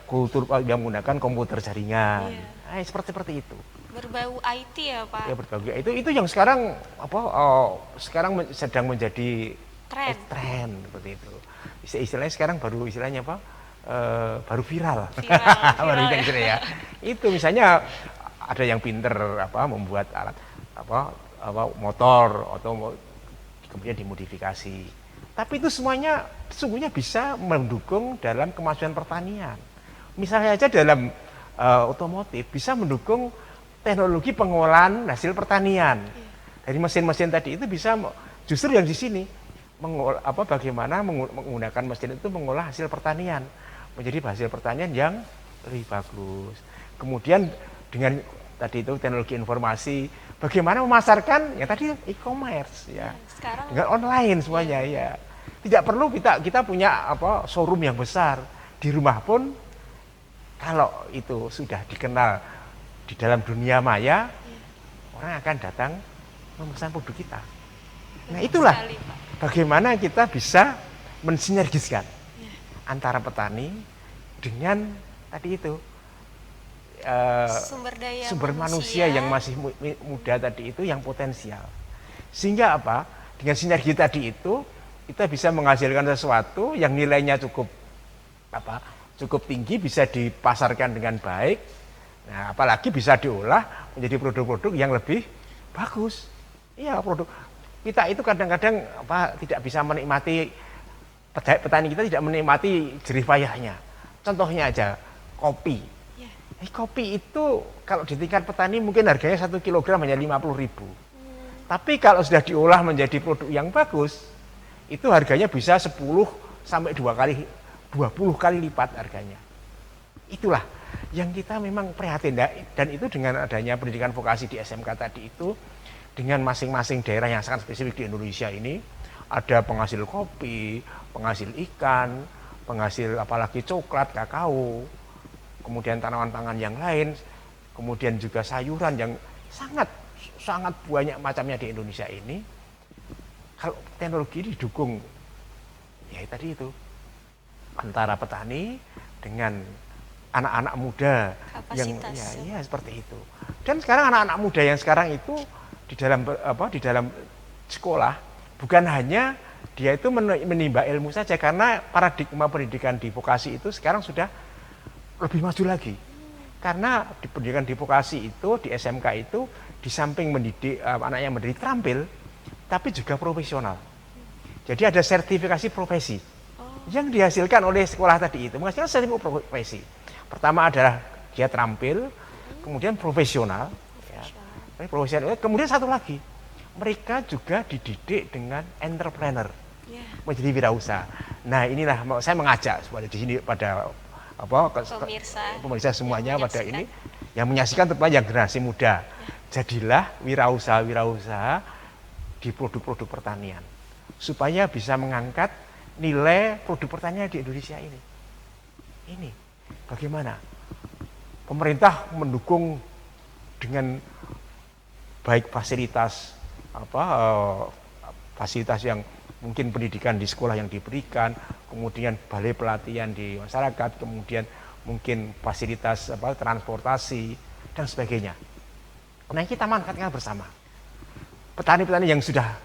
kultur yang menggunakan komputer jaringan, seperti itu. Berbau IT ya Pak. Ya berbau itu yang sekarang sekarang sedang menjadi tren seperti itu. Istilahnya sekarang baru istilahnya baru viral. Baru ya. Itu misalnya ada yang pinter membuat alat motor atau kemudian dimodifikasi. Tapi itu semuanya sesungguhnya bisa mendukung dalam kemajuan pertanian. Misalnya aja dalam otomotif bisa mendukung teknologi pengolahan hasil pertanian. Dari mesin-mesin tadi itu bisa justru yang di sini bagaimana menggunakan mesin itu mengolah hasil pertanian menjadi hasil pertanian yang lebih bagus. Kemudian dengan tadi itu teknologi informasi, bagaimana memasarkan yang tadi e-commerce ya. Sekarang dengan online semuanya ya. Tidak perlu kita punya showroom yang besar. Di rumah pun kalau itu sudah dikenal di dalam dunia maya, orang akan datang memesan produk kita. Nah itulah bagaimana kita bisa mensinergiskan antara petani dengan tadi itu sumber manusia yang masih muda tadi itu yang potensial. Sehingga dengan sinergi tadi itu kita bisa menghasilkan sesuatu yang nilainya cukup tinggi, bisa dipasarkan dengan baik. Nah, apalagi bisa diolah menjadi produk-produk yang lebih bagus. Iya, produk kita itu kadang-kadang tidak bisa menikmati, petani kita tidak menikmati jerih payahnya. Contohnya aja kopi. Kopi itu kalau di tingkat petani mungkin harganya 1 kilogram hanya 50.000. Tapi kalau sudah diolah menjadi produk yang bagus, itu harganya bisa 10 sampai 20 kali lipat harganya. Itulah yang kita memang prihatin, dan itu dengan adanya pendidikan vokasi di SMK tadi itu, dengan masing-masing daerah yang sangat spesifik di Indonesia ini, ada penghasil kopi, penghasil ikan, penghasil apalagi coklat, kakao, kemudian tanaman pangan yang lain, kemudian juga sayuran yang sangat banyak macamnya di Indonesia ini. Kalau teknologi didukung, ya tadi itu, antara petani dengan anak-anak muda yang ya seperti itu. Dan sekarang anak-anak muda yang sekarang itu di dalam sekolah bukan hanya dia itu menimba ilmu saja, karena paradigma pendidikan di vokasi itu sekarang sudah lebih maju lagi. Karena di pendidikan di vokasi itu di SMK itu di samping mendidik anaknya menjadi terampil, tapi juga profesional. Jadi ada sertifikasi profesi yang dihasilkan oleh sekolah tadi itu, menghasilkan sertifikasi profesi. Pertama adalah dia terampil, kemudian profesional, kemudian satu lagi, mereka juga dididik dengan entrepreneur, menjadi wirausaha. Nah inilah saya mengajak di sini pada pemirsa semuanya pada ini yang menyaksikan, terutama yang generasi muda, jadilah wirausaha di produk-produk pertanian supaya bisa mengangkat nilai produk pertanian di Indonesia ini. Ini bagaimana pemerintah mendukung dengan baik fasilitas yang mungkin pendidikan di sekolah yang diberikan, kemudian balai pelatihan di masyarakat, kemudian mungkin fasilitas transportasi dan sebagainya. Nah kita manfaatkan bersama. Petani-petani yang sudah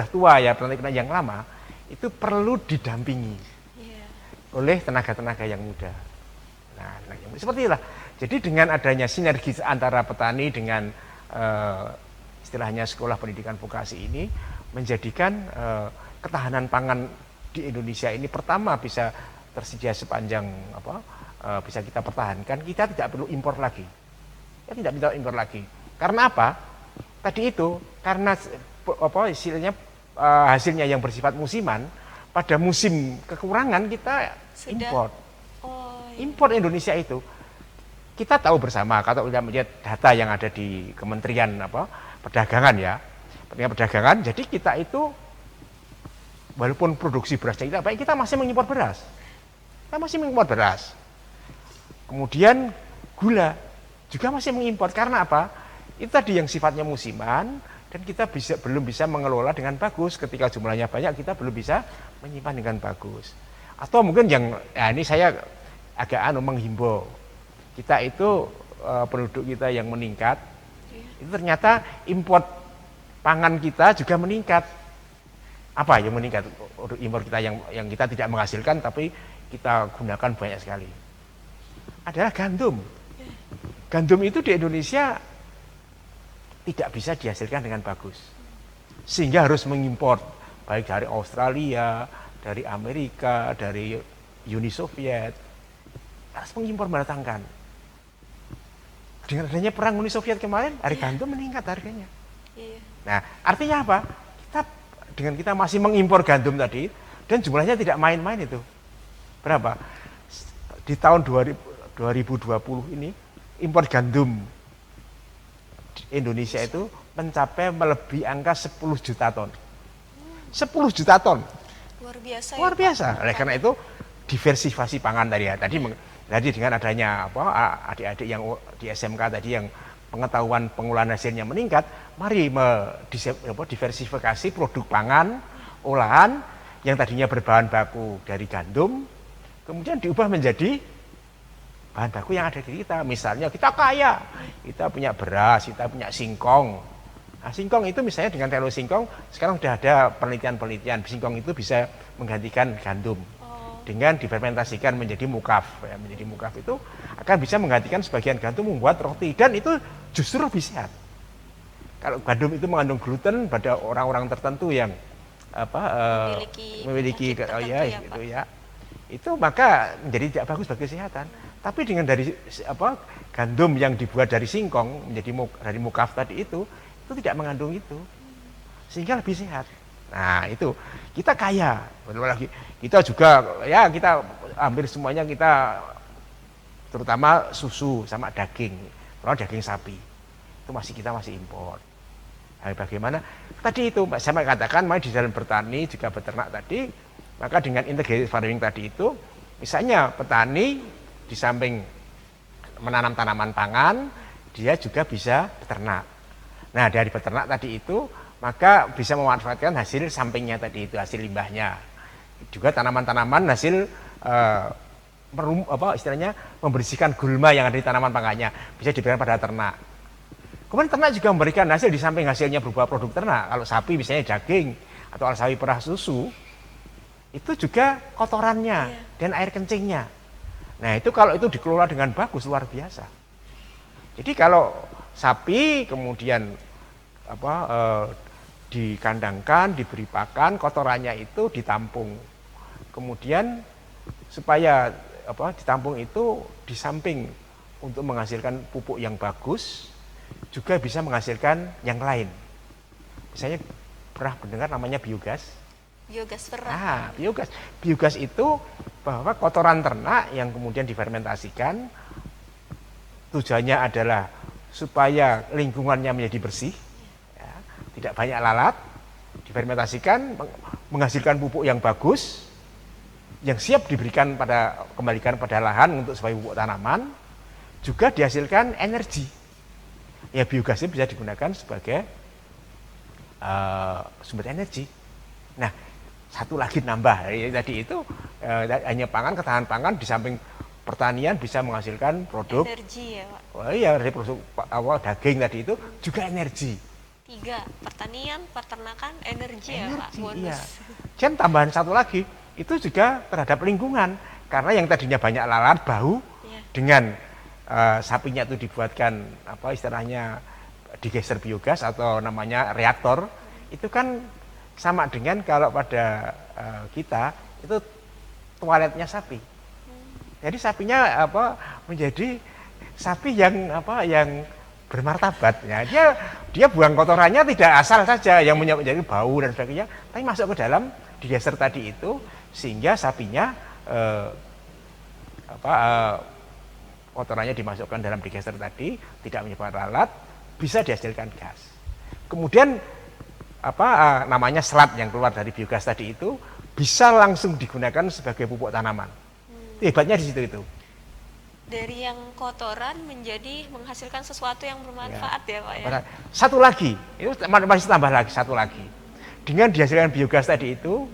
tua ya, petani-petani yang lama itu perlu didampingi. oleh tenaga-tenaga yang muda. Nah, seperti itulah. Jadi dengan adanya sinergi antara petani dengan istilahnya sekolah pendidikan vokasi ini menjadikan ketahanan pangan di Indonesia ini pertama bisa tersedia sepanjang bisa kita pertahankan. Kita tidak perlu impor lagi. Kita tidak perlu impor lagi. Karena apa? Tadi itu karena istilahnya hasilnya yang bersifat musiman, pada musim kekurangan kita impor. Impor Indonesia itu kita tahu bersama kalau kita melihat data yang ada di Kementerian Perdagangan ya, Kementerian Perdagangan. Jadi kita itu walaupun produksi berasnya kita baik, kita masih mengimpor beras. Kita masih mengimpor beras. Kemudian gula juga masih mengimpor karena apa? Itu tadi yang sifatnya musiman dan kita belum bisa mengelola dengan bagus. Ketika jumlahnya banyak kita belum bisa menyimpan dengan bagus. Atau mungkin yang ini saya agak menghimbau. Kita itu penduduk kita yang meningkat, itu ternyata import pangan kita juga meningkat. Apa yang meningkat? Impor kita yang kita tidak menghasilkan tapi kita gunakan banyak sekali. Adalah gandum. Gandum itu di Indonesia tidak bisa dihasilkan dengan bagus. Sehingga harus mengimpor baik dari Australia, dari Amerika, dari Uni Soviet. Harus mengimpor mendatangkan. Dengan adanya perang Uni Soviet kemarin, gandum meningkat harganya. Nah, artinya apa? Dengan kita masih mengimpor gandum tadi, dan jumlahnya tidak main-main itu. Berapa? Di tahun 2020 ini, impor gandum di Indonesia itu mencapai melebihi angka 10 juta ton. 10 juta ton. Luar biasa. Luar biasa. Oleh karena itu, diversifikasi pangan tadi ya. Tadi dengan adanya adik-adik yang di SMK tadi yang pengetahuan pengolahan hasilnya meningkat, mari diversifikasi produk pangan olahan yang tadinya berbahan baku dari gandum, kemudian diubah menjadi bahan baku yang ada di kita. Misalnya kita kaya, kita punya beras, kita punya singkong. Nah, singkong itu misalnya dengan teknologi singkong, sekarang sudah ada penelitian-penelitian, singkong itu bisa menggantikan gandum. Dengan difermentasikan menjadi mukaf, ya, menjadi mukaf itu akan bisa menggantikan sebagian gandum membuat roti dan itu justru lebih sehat. Kalau gandum itu mengandung gluten pada orang-orang tertentu yang memiliki gitu ya, itu maka menjadi tidak bagus bagi kesehatan. Tapi dengan dari gandum yang dibuat dari singkong menjadi dari mukaf tadi itu tidak mengandung itu, sehingga lebih sehat. Nah itu kita kaya, betul lagi. Kita juga ya kita hampir semuanya kita terutama susu sama daging, terutama daging sapi itu kita masih impor. Nah, bagaimana? Tadi itu saya katakan, di dalam bertani juga beternak tadi, maka dengan integrated farming tadi itu, misalnya petani di samping menanam tanaman pangan, dia juga bisa beternak. Nah dari beternak tadi itu, maka bisa memanfaatkan hasil sampingnya tadi itu, hasil limbahnya. Juga tanaman-tanaman hasil istilahnya membersihkan gulma yang ada di tanaman pangannya bisa diberikan pada ternak. Kemudian ternak juga memberikan hasil di samping hasilnya berupa produk ternak. Kalau sapi misalnya daging atau kalau sapi perah susu, itu juga kotorannya dan air kencingnya. Nah itu kalau itu dikelola dengan bagus luar biasa. Jadi kalau sapi kemudian dikandangkan, diberi pakan, kotorannya itu ditampung. Kemudian supaya ditampung itu di samping untuk menghasilkan pupuk yang bagus, juga bisa menghasilkan yang lain. Misalnya pernah mendengar namanya biogas? Biogas pernah. Biogas. Biogas itu bahwa kotoran ternak yang kemudian difermentasikan, tujuannya adalah supaya lingkungannya menjadi bersih, ya, tidak banyak lalat, difermentasikan, menghasilkan pupuk yang bagus, yang siap kembalikan pada lahan untuk sebagai pupuk tanaman, juga dihasilkan energi. Ya biogas ini bisa digunakan sebagai sumber energi. Nah, satu lagi nambah tadi itu hanya pangan, ketahanan pangan di samping pertanian bisa menghasilkan produk energi ya Pak. Oh iya, dari produk daging tadi itu juga energi. 3, pertanian, peternakan, energi ya Pak. Bonus. Iya. Dan tambahan satu lagi, itu juga terhadap lingkungan. Karena yang tadinya banyak lalat, bau, dengan sapinya itu dibuatkan apa istilahnya digester biogas atau namanya reaktor, itu kan sama dengan kalau pada kita itu toiletnya sapi. Jadi sapinya apa menjadi sapi yang apa yang bermartabat ya. Dia buang kotorannya tidak asal saja yang menjadi bau dan sebagainya, tapi masuk ke dalam digester tadi itu sehingga sapinya kotorannya dimasukkan dalam digester tadi, tidak menyebabkan lalat, bisa dihasilkan gas. Kemudian namanya serat yang keluar dari biogas tadi itu bisa langsung digunakan sebagai pupuk tanaman. Hebatnya di situ itu. Dari yang kotoran menjadi menghasilkan sesuatu yang bermanfaat ya Pak ya. Satu lagi, itu masih tambah lagi satu lagi. Dengan dihasilkan biogas tadi itu,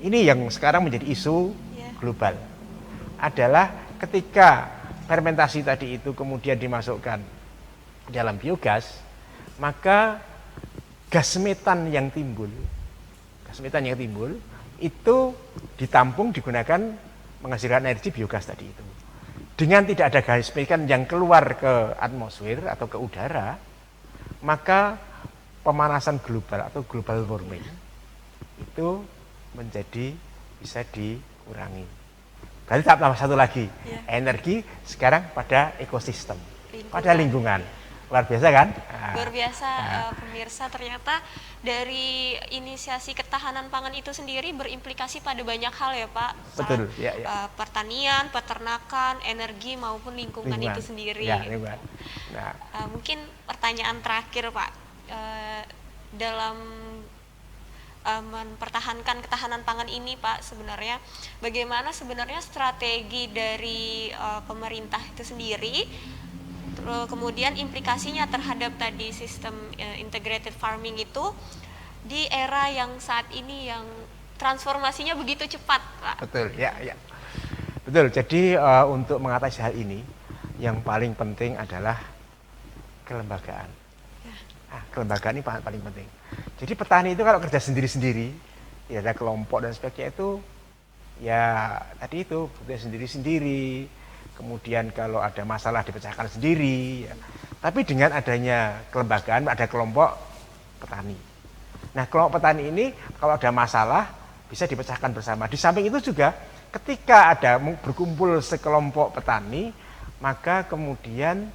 ini yang sekarang menjadi isu global. Adalah ketika fermentasi tadi itu kemudian dimasukkan dalam biogas, maka gas metan yang timbul itu ditampung digunakan menghasilkan energi biogas tadi itu. Dengan tidak ada gas metan yang keluar ke atmosfer atau ke udara, maka pemanasan global atau global warming itu menjadi bisa dikurangi. Berarti tambah satu lagi, energi sekarang pada ekosistem, pada lingkungan. Luar biasa kan? Luar biasa pemirsa, ternyata dari inisiasi ketahanan pangan itu sendiri berimplikasi pada banyak hal ya Pak. Betul, pertanian, peternakan, energi maupun lingkungan itu sendiri. Ya, lingkungan. Nah, mungkin pertanyaan terakhir Pak, dalam mempertahankan ketahanan pangan ini Pak, sebenarnya bagaimana sebenarnya strategi dari pemerintah itu sendiri, kemudian implikasinya terhadap tadi sistem integrated farming itu di era yang saat ini yang transformasinya begitu cepat Pak. Betul, ya. Betul, jadi untuk mengatasi hal ini yang paling penting adalah kelembagaan. Kelembagaan ini paling penting. Jadi petani itu kalau kerja sendiri-sendiri, ya ada kelompok dan sebagainya itu, ya tadi itu kerja sendiri-sendiri. Kemudian kalau ada masalah dipecahkan sendiri. Ya. Tapi dengan adanya kelembagaan, ada kelompok petani. Nah kelompok petani ini kalau ada masalah bisa dipecahkan bersama. Di samping itu juga ketika ada berkumpul sekelompok petani, maka kemudian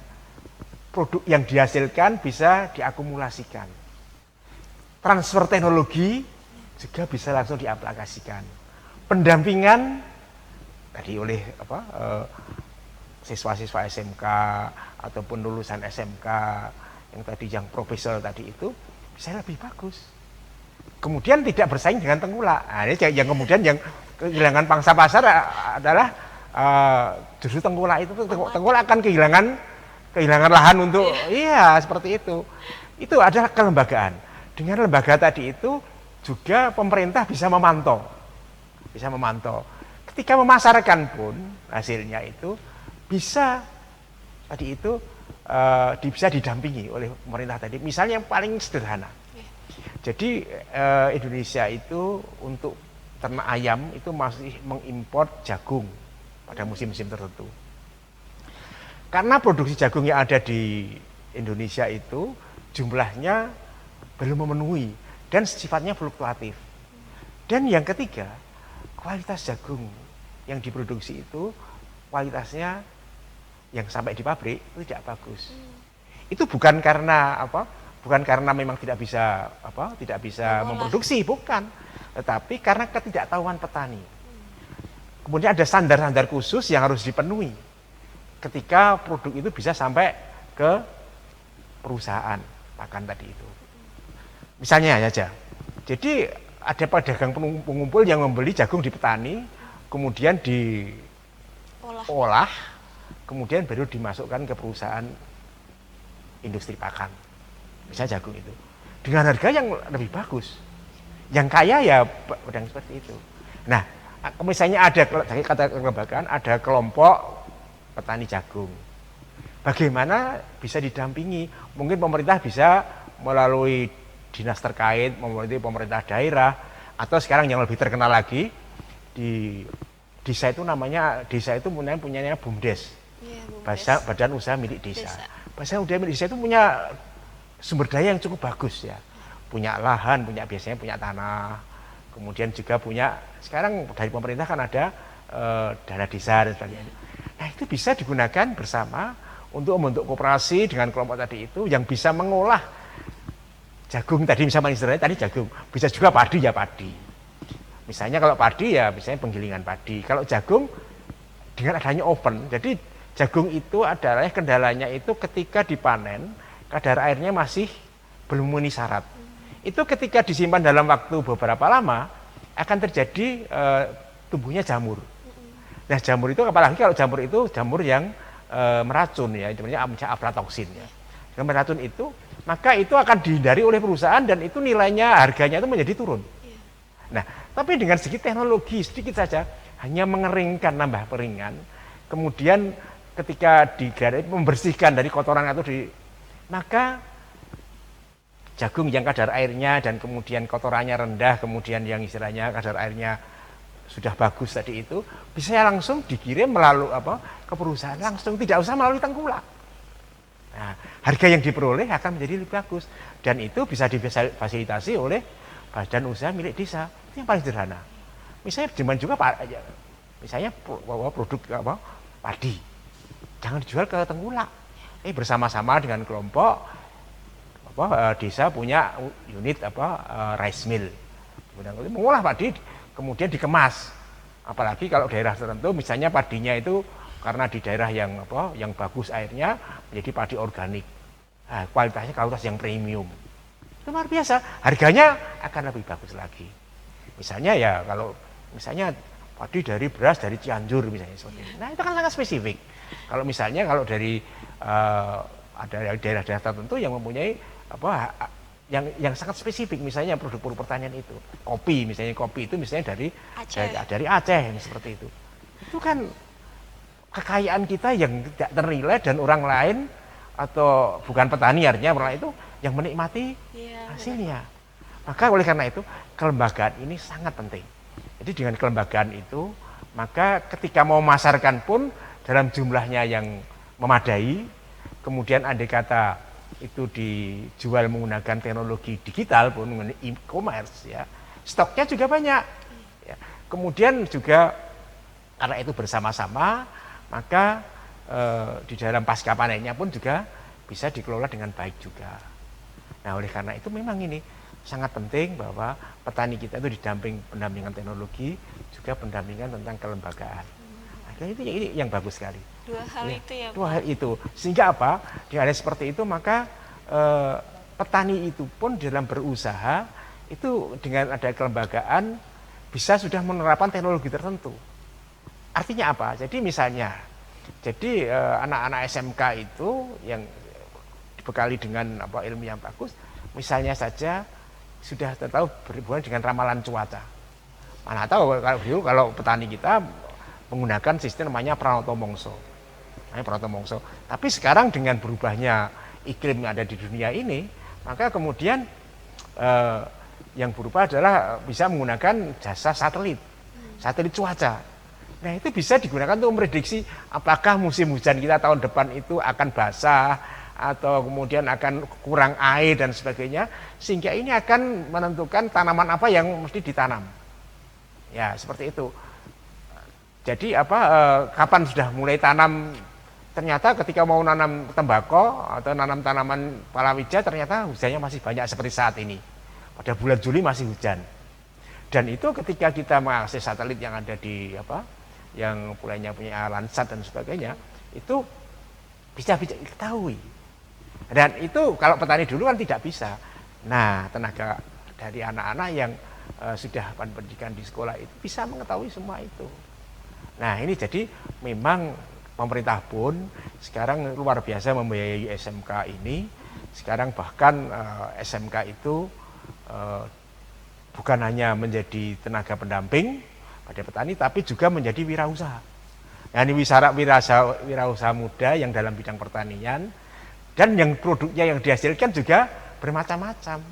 produk yang dihasilkan bisa diakumulasikan. Transfer teknologi juga bisa langsung diaplikasikan. Pendampingan tadi oleh siswa-siswa SMK ataupun lulusan SMK yang profesor tadi itu bisa lebih bagus. Kemudian tidak bersaing dengan tengkulak. Nah, ini yang kemudian yang kehilangan pangsa pasar adalah justru tengkulak itu. Tengkulak akan kehilangan lahan untuk seperti itu. Itu adalah kelembagaan. Dengan lembaga tadi itu juga pemerintah bisa memantau. Ketika memasarkan pun hasilnya itu bisa tadi itu bisa didampingi oleh pemerintah tadi. Misalnya yang paling sederhana. Jadi Indonesia itu untuk ternak ayam itu masih mengimpor jagung pada musim-musim tertentu. Karena produksi jagung yang ada di Indonesia itu jumlahnya belum memenuhi dan sifatnya fluktuatif. Dan yang ketiga, kualitas jagung yang diproduksi itu kualitasnya yang sampai di pabrik itu tidak bagus. Itu bukan karena memang tidak bisa memproduksi, bukan, tetapi karena ketidaktahuan petani. Kemudian ada standar-standar khusus yang harus dipenuhi ketika produk itu bisa sampai ke perusahaan pakan tadi itu. Misalnya aja, jadi ada pedagang pengumpul yang membeli jagung di petani, kemudian diolah, kemudian baru dimasukkan ke perusahaan industri pakan, misalnya jagung itu, dengan harga yang lebih bagus. Yang kaya ya pedang seperti itu. Nah, misalnya ada kata kelembagaan, ada kelompok petani jagung. Bagaimana bisa didampingi? Mungkin pemerintah bisa melalui dinas terkait, melalui pemerintah daerah, atau sekarang yang lebih terkenal lagi di Desa itu namanya, desa itu punyanya BUMDes, Iya, BUMDes. Badan Usaha Milik Desa. Desa. Badan Usaha Milik Desa itu punya sumber daya yang cukup bagus ya. Punya lahan, biasanya punya tanah, kemudian juga punya, sekarang dari pemerintah kan ada dana desa dan sebagainya. Nah itu bisa digunakan bersama untuk membentuk koperasi dengan kelompok tadi itu yang bisa mengolah jagung tadi, misalnya istilahnya tadi jagung, bisa juga padi ya padi. Misalnya kalau padi ya misalnya penggilingan padi. Kalau jagung dengan adanya oven, jadi jagung itu adalah kendalanya itu ketika dipanen kadar airnya masih belum memenuhi syarat. Itu ketika disimpan dalam waktu beberapa lama akan terjadi tumbuhnya jamur. Nah jamur itu apalagi kalau jamur itu jamur yang meracun ya, namanya aflatoksin ya. Yang meracun itu, maka itu akan dihindari oleh perusahaan dan itu nilainya, harganya itu menjadi turun. Nah, tapi dengan sedikit teknologi, sedikit saja, hanya mengeringkan, nambah peringan, kemudian ketika membersihkan dari kotoran itu, maka jagung yang kadar airnya dan kemudian kotorannya rendah, kemudian yang istilahnya kadar airnya sudah bagus tadi itu, bisa langsung dikirim melalui ke perusahaan, langsung tidak usah melalui tengkulak. Nah, harga yang diperoleh akan menjadi lebih bagus dan itu bisa difasilitasi oleh Badan Usaha Milik Desa. Itu yang paling sederhana. Misalnya zaman juga misalnya produk padi, jangan dijual ke tengkulak. Bersama-sama dengan kelompok desa punya unit rice mill, kemudian mengolah padi, kemudian dikemas. Apalagi kalau daerah tertentu, misalnya padinya itu karena di daerah yang bagus airnya menjadi padi organik, kualitasnya kualitas yang premium. Itu luar biasa, harganya akan lebih bagus lagi. Misalnya ya kalau misalnya padi dari beras dari Cianjur misalnya seperti ini. Nah itu kan sangat spesifik. Kalau misalnya dari ada daerah-daerah tertentu yang mempunyai yang sangat spesifik, misalnya produk-produk pertanian itu kopi, misalnya kopi itu misalnya dari Aceh seperti itu. Itu kan kekayaan kita yang tidak ternilai dan orang lain atau bukan petani artinya orang lain itu yang menikmati hasilnya. Maka oleh karena itu kelembagaan ini sangat penting. Jadi dengan kelembagaan itu, maka ketika mau memasarkan pun dalam jumlahnya yang memadai, kemudian andai kata itu dijual menggunakan teknologi digital pun, menggunakan e-commerce ya, stoknya juga banyak. Ya. Kemudian juga karena itu bersama-sama, maka di dalam pasca panennya pun juga bisa dikelola dengan baik juga. Nah oleh karena itu memang ini sangat penting bahwa petani kita itu pendampingan teknologi, juga pendampingan tentang kelembagaan. Akhirnya itu ini yang bagus sekali. Dua hal itu ya. Dua hal itu. Sehingga dengan ada seperti itu maka petani itu pun dalam berusaha itu dengan ada kelembagaan bisa sudah menerapkan teknologi tertentu. Artinya apa? Jadi misalnya, anak-anak SMK itu yang dibekali dengan ilmu yang bagus, misalnya saja sudah tahu berhubungan dengan ramalan cuaca. Mana tahu kalau petani kita menggunakan sistem namanya Pranoto Mongso. Tapi sekarang dengan berubahnya iklim yang ada di dunia ini, maka kemudian yang berubah adalah bisa menggunakan jasa satelit cuaca. Nah itu bisa digunakan untuk memprediksi apakah musim hujan kita tahun depan itu akan basah atau kemudian akan kurang air dan sebagainya, sehingga ini akan menentukan tanaman apa yang mesti ditanam. Ya seperti itu. Jadi kapan sudah mulai tanam, ternyata ketika mau nanam tembakau atau nanam tanaman palawija ternyata hujannya masih banyak seperti saat ini. Pada bulan Juli masih hujan. Dan itu ketika kita mengakses satelit yang ada di yang punya Landsat dan sebagainya, itu bisa diketahui. Dan itu kalau petani dulu kan tidak bisa. Nah, tenaga dari anak-anak yang sudah pendidikan di sekolah itu bisa mengetahui semua itu. Nah, ini jadi memang pemerintah pun sekarang luar biasa membiayai SMK ini. Sekarang bahkan SMK itu bukan hanya menjadi tenaga pendamping pada petani, tapi juga menjadi wirausaha. Nah, ini wirausaha muda yang dalam bidang pertanian, dan yang produknya yang dihasilkan juga bermacam-macam.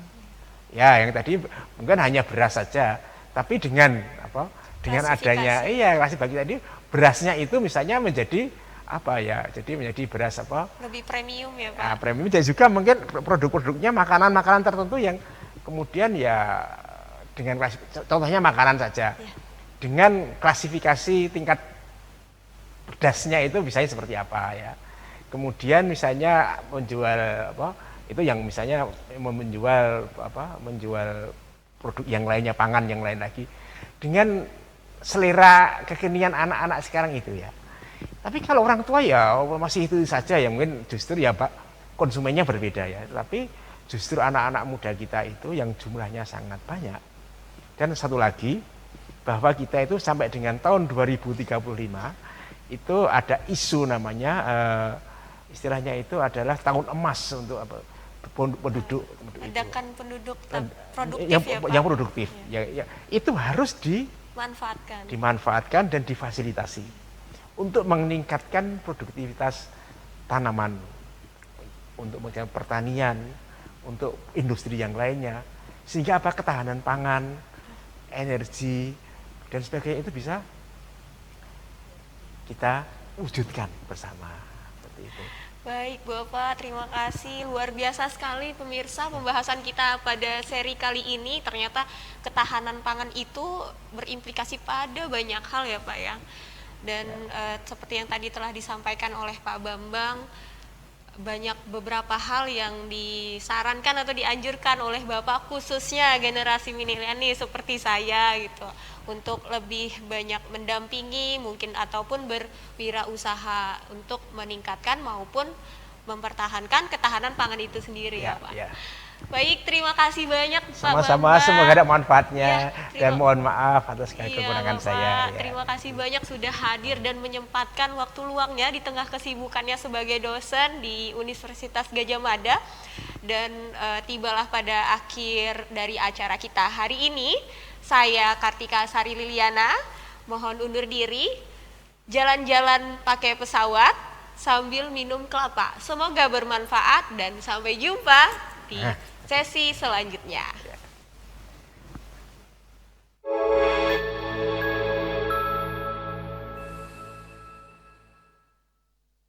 Ya, yang tadi mungkin hanya beras saja, tapi dengan Dengan adanya kasih bagi tadi berasnya itu misalnya menjadi apa ya? Jadi menjadi beras apa? Lebih premium ya Pak. Nah, premium dan juga mungkin produk-produknya makanan-makanan tertentu yang kemudian ya dengan contohnya makanan saja. Ya. Dengan klasifikasi tingkat pedasnya itu misalnya seperti apa ya. Kemudian misalnya menjual apa? Itu yang misalnya menjual produk yang lainnya, pangan yang lain lagi dengan selera kekinian anak-anak sekarang itu ya. Tapi kalau orang tua ya masih itu saja ya, mungkin justru ya Pak konsumennya berbeda ya. Tapi justru anak-anak muda kita itu yang jumlahnya sangat banyak. Dan satu lagi bahwa kita itu sampai dengan tahun 2035 itu ada isu namanya istilahnya itu adalah tahun emas untuk apa? Penduduk ledakan penduduk produktif yang produktif ya, itu harus dimanfaatkan dan difasilitasi untuk meningkatkan produktivitas tanaman, untuk meningkatkan pertanian, untuk industri yang lainnya, sehingga apa ketahanan pangan, energi dan sebagainya itu bisa kita wujudkan bersama seperti itu. Baik Bapak, terima kasih. Luar biasa sekali pemirsa pembahasan kita pada seri kali ini. Ternyata ketahanan pangan itu berimplikasi pada banyak hal ya Pak ya. Dan seperti yang tadi telah disampaikan oleh Pak Bambang, banyak beberapa hal yang disarankan atau dianjurkan oleh Bapak khususnya generasi milenial seperti saya gitu, untuk lebih banyak mendampingi mungkin ataupun berwirausaha untuk meningkatkan maupun mempertahankan ketahanan pangan itu sendiri ya Pak. Ya. Baik, terima kasih banyak Pak Bambang. Sama-sama, semoga ada manfaatnya dan mohon maaf atas kekurangan saya. Ya. Terima kasih banyak sudah hadir dan menyempatkan waktu luangnya di tengah kesibukannya sebagai dosen di Universitas Gadjah Mada. Dan tibalah pada akhir dari acara kita hari ini. Saya Kartika Sari Liliana, mohon undur diri. Jalan-jalan pakai pesawat sambil minum kelapa. Semoga bermanfaat dan sampai jumpa di sesi selanjutnya.